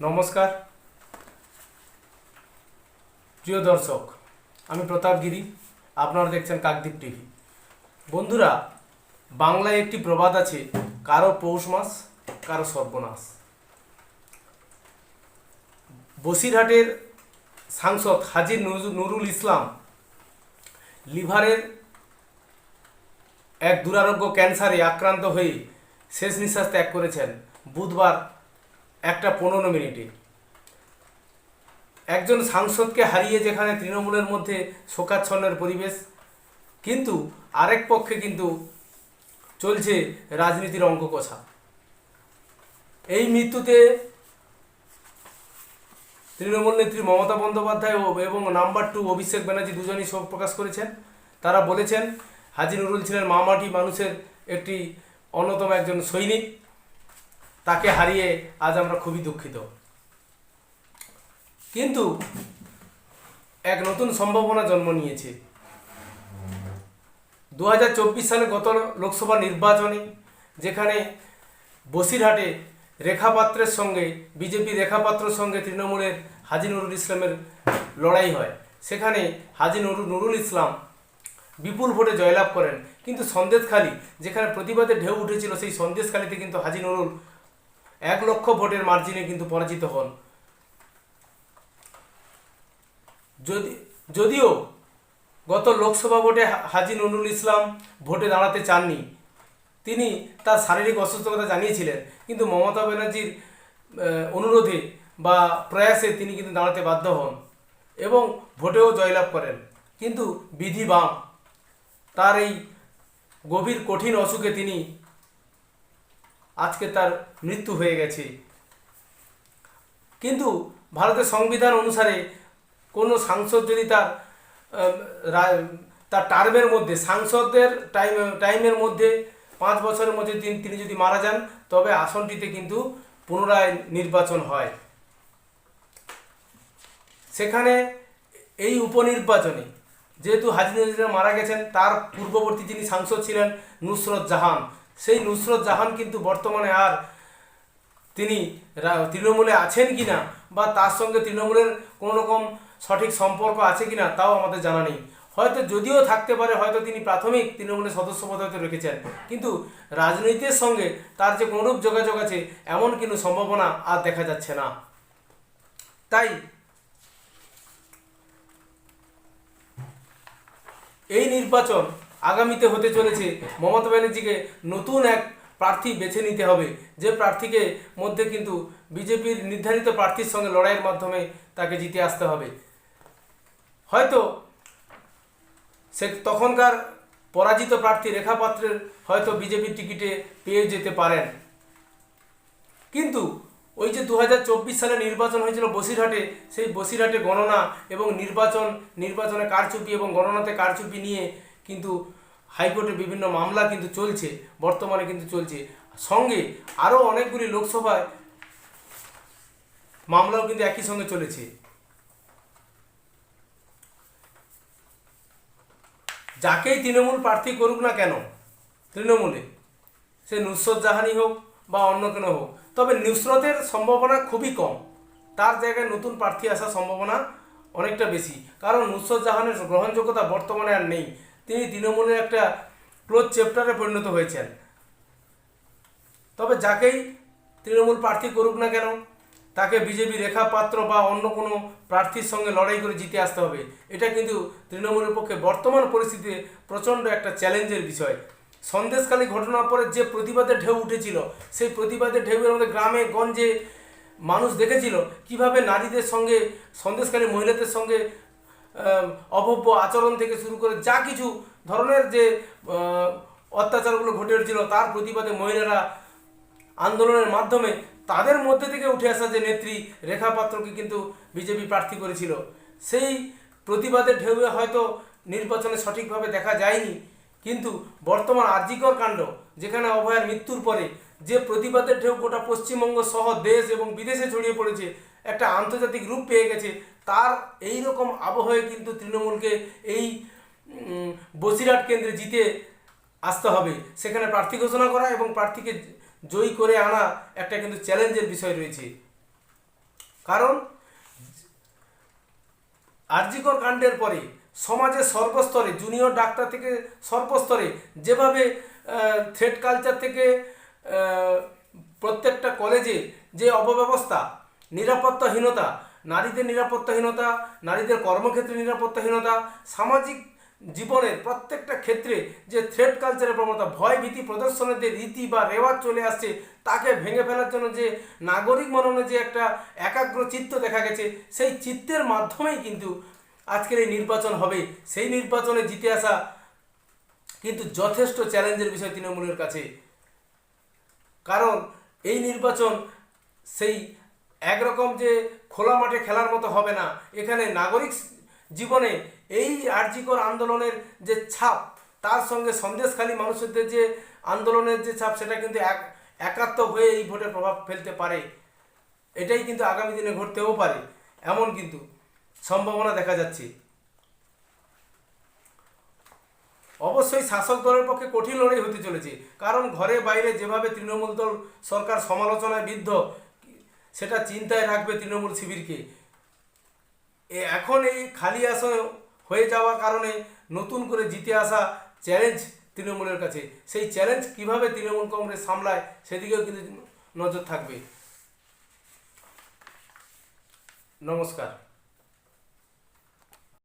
নমস্কার প্রিয় দর্শক, আমি প্রতাপ গিরি। আপনারা দেখছেন কাকদ্বীপ টিভি। বন্ধুরা, বাংলায় একটি প্রবাদ আছে, কারো পৌষ মাস কারো সর্বনাশ। বসিরহাটের সাংসদ হাজী নুরুল ইসলাম লিভারের এক দুরারোগ্য ক্যান্সারে আক্রান্ত হয়ে শেষ নিঃশ্বাস ত্যাগ করেছেন বুধবার 1:15 একজন সাংসদকে হারিয়ে যেখানে তৃণমূলের মধ্যে শোকাচ্ছন্নের পরিবেশ, কিন্তু আরেক পক্ষে কিন্তু চলছে রাজনীতির অঙ্ক কষা। এই মৃত্যুতে তৃণমূল নেত্রী মমতা বন্দ্যোপাধ্যায় এবং নাম্বার 2 অভিষেক ব্যানার্জি দুজনই শোক প্রকাশ করেছেন। তারা বলেছেন, হাজী নুরুল ছিলেন মামাটি মানুষের একটি অন্যতম একজন সৈনিক। তাকে হারিয়ে আজ আমরা খুবই দুঃখিত। কিন্তু এক নতুন সম্ভাবনা জন্ম নিয়েছে। 2024 সালে গত লোকসভা নির্বাচনে যেখানে বসিরহাটে রেখা পাত্রের সঙ্গে বিজেপি রেখা পাত্রের সঙ্গে তৃণমূলের হাজী নুরুল ইসলামের লড়াই হয়, সেখানে হাজী নুরুল ইসলাম বিপুল ভোটে জয়লাভ করেন। কিন্তু সন্দেশখালী, যেখানে প্রতিবাদের ঢেউ উঠেছিল, সেই সন্দেশখালীতে কিন্তু হাজী নুরুল 1 লক্ষ ভোটের মার্জিনে কিন্তু পরাজিত হন। যদিও গত লোকসভা ভোটে হাজী নুরুল ইসলাম ভোটে দাঁড়াতে চাননি, তিনি তার শারীরিক অসুস্থতা জানিয়েছিলেন, কিন্তু মমতা ব্যানার্জির অনুরোধে বা প্রয়াসে তিনি কিন্তু দাঁড়াতে বাধ্য হন এবং ভোটেও জয়লাভ করেন। কিন্তু বিধি বাম, তার এই গভীর কঠিন অসুখে তিনি আজকে তার মৃত্যু হয়ে গেছে। কিন্তু ভারতের সংবিধান অনুসারে কোনো সাংসদ যদি তার টার্মের মধ্যে, সাংসদের টাইমের মধ্যে 5 বছরের মধ্যে তিনি যদি মারা যান, তবে আসনটিতে কিন্তু পুনরায় নির্বাচন হয়। সেখানে এই উপনির্বাচনে যেহেতু হাজী নুরুল ইসলাম মারা গেছেন, তার পূর্ববর্তী যিনি সাংসদ ছিলেন নুসরত জাহান, সেই নুসরত জাহান কিন্তু বর্তমানে আর তিনি তৃণমূলে আছেন কিনা বা তার সঙ্গে তৃণমূলের কোনো রকম সঠিক সম্পর্ক আছে কিনা তাও আমাদের জানা নেই। হয়তো যদিও থাকতে পারে, হয়তো তিনি প্রাথমিক তৃণমূলের সদস্যপদ হয়তো রেখেছেন, কিন্তু রাজনীতির সঙ্গে তার যে কোনরূপ যোগাযোগ আছে এমন কোনো সম্ভাবনা আর দেখা যাচ্ছে না। তাই এই নির্বাচন আগামীতে হতে চলেছে, মমতা ব্যানার্জিকে নতুন এক প্রার্থী বেছে নিতে হবে, যে প্রার্থীকে মধ্যে কিন্তু বিজেপির নির্ধারিত প্রার্থীর সঙ্গে লড়াইয়ের মাধ্যমে তাকে জিতে আসতে হবে। হয়তো সে তখনকার পরাজিত প্রার্থী রেখা পাত্রের হয়তো বিজেপির টিকিটে পেয়ে যেতে পারেন। কিন্তু ওই যে 2024 সালে নির্বাচন হয়েছিল বসিরহাটে, সেই বসিরহাটে গণনা এবং নির্বাচনে কারচুপি এবং গণনাতে কারচুপি নিয়ে কিন্তু হাইকোর্টে বিভিন্ন মামলা কিন্তু চলছে, বর্তমানে কিন্তু চলছে। সঙ্গে আরও অনেকগুলি লোকসভায় মামলাও কিন্তু একই সঙ্গে চলেছে। যাকেই তৃণমূল প্রার্থী করুক না কেন তৃণমূলে, সে নুসরত জাহানই হোক বা অন্য কেন হোক, তবে নুসরতের সম্ভাবনা খুবই কম। তার জায়গায় নতুন প্রার্থী আসার সম্ভাবনা অনেকটা বেশি, কারণ নুসরত জাহানের গ্রহণযোগ্যতা বর্তমানে আর নেই। তিনি তৃণমূলের একটা ক্লোজ চ্যাপ্টারে পরিণত হয়েছেন। তবে যাকেই তৃণমূল প্রার্থী করুক না কেন, তাকে বিজেপি রেখা পাত্র বা অন্য কোনো প্রার্থীর সঙ্গে লড়াই করে জিতে আসতে হবে। এটা কিন্তু তৃণমূলের পক্ষে বর্তমান পরিস্থিতিতে প্রচণ্ড একটা চ্যালেঞ্জের বিষয়। সন্দেশখালী ঘটনার পরে যে প্রতিবাদের ঢেউ উঠেছিল, সেই প্রতিবাদের ঢেউয়ের মধ্যে গ্রামে গঞ্জে মানুষ দেখেছিল কিভাবে নারীদের সঙ্গে, সন্দেশখালী মহিলাদের সঙ্গে অভব্য আচরণ থেকে শুরু করে যা কিছু ধরনের যে অত্যাচারগুলো ঘটে উঠেছিল, তার প্রতিবাদে মহিলারা আন্দোলনের মাধ্যমে তাদের মধ্যে থেকে উঠে আসা যে নেত্রী রেখা পাত্রকে কিন্তু বিজেপি প্রার্থী করেছিল। সেই প্রতিবাদের ঢেউয়ে হয়তো নির্বাচনে সঠিকভাবে দেখা যায়নি, কিন্তু বর্তমান আরজিকর কাণ্ড, যেখানে অভয়ার মৃত্যুর পরে যে প্রতিবাদের ঢেউ গোটা পশ্চিমবঙ্গ সহ দেশ এবং বিদেশে ছড়িয়ে পড়েছে, একটা আন্তর্জাতিক রূপ পেয়ে গেছে, তার এই রকম আবহে কিন্তু তৃণমূলকে এই বসিরহাট কেন্দ্রে জিতে আসতে হবে। সেখানে প্রার্থী ঘোষণা করা এবং প্রার্থীকে জয়ী করে আনা একটা কিন্তু চ্যালেঞ্জের বিষয় রয়েছে। কারণ আরজিকর কাণ্ডের পরে সমাজের সর্বস্তরে, জুনিয়র ডাক্তার থেকে সর্বস্তরে যেভাবে থ্রেড কালচার থেকে প্রত্যেকটা কলেজে যে অপব্যবস্থা, নিরাপত্তাহীনতা, নারীদের নিরাপত্তাহীনতা, নারীদের কর্মক্ষেত্রে নিরাপত্তাহীনতা, সামাজিক জীবনের প্রত্যেকটা ক্ষেত্রে যে থ্রেড কালচারের প্রবণতা, ভয় ভীতি প্রদর্শনের যে রীতি বা রেওয়াজ চলে আসছে, তাকে ভেঙে ফেলার জন্য যে নাগরিক মননে যে একটা একাগ্র চিত্ত দেখা গেছে, সেই চিত্তের মাধ্যমেই কিন্তু আজকের এই নির্বাচন হবে। সেই নির্বাচনে জিতে আসা কিন্তু যথেষ্ট চ্যালেঞ্জের বিষয় তৃণমূলের কাছে। কারণ এই নির্বাচন সেই একরকম যে খোলা মাঠে খেলার মতো হবে না। এখানে নাগরিক জীবনে এই আরজিকর আন্দোলনের যে ছাপ, তার সঙ্গে সন্দেশখালী মানুষদের যে আন্দোলনের যে ছাপ, সেটা কিন্তু একাত্ম হয়ে এই ভোটে প্রভাব ফেলতে পারে। এটাই কিন্তু আগামী দিনে ঘটতেও পারে, এমন কিন্তু সম্ভাবনা দেখা যাচ্ছে। অবশ্যই শাসক দলের পক্ষে কঠিন লড়াই হতে চলেছে, কারণ ঘরে বাইরে যেভাবে তৃণমূল দল সরকার সমালোচনায় বিদ্ধ, সেটা চিন্তায় রাখবে তৃণমূল শিবিরকে। এখন এই খালি আসন হয়ে যাওয়ার কারণে নতুন করে জিতে আসা চ্যালেঞ্জ তৃণমূলের কাছে। সেই চ্যালেঞ্জ কিভাবে তৃণমূল কংগ্রেস সামলায়, সেদিকেও কিন্তু নজর থাকবে। নমস্কার।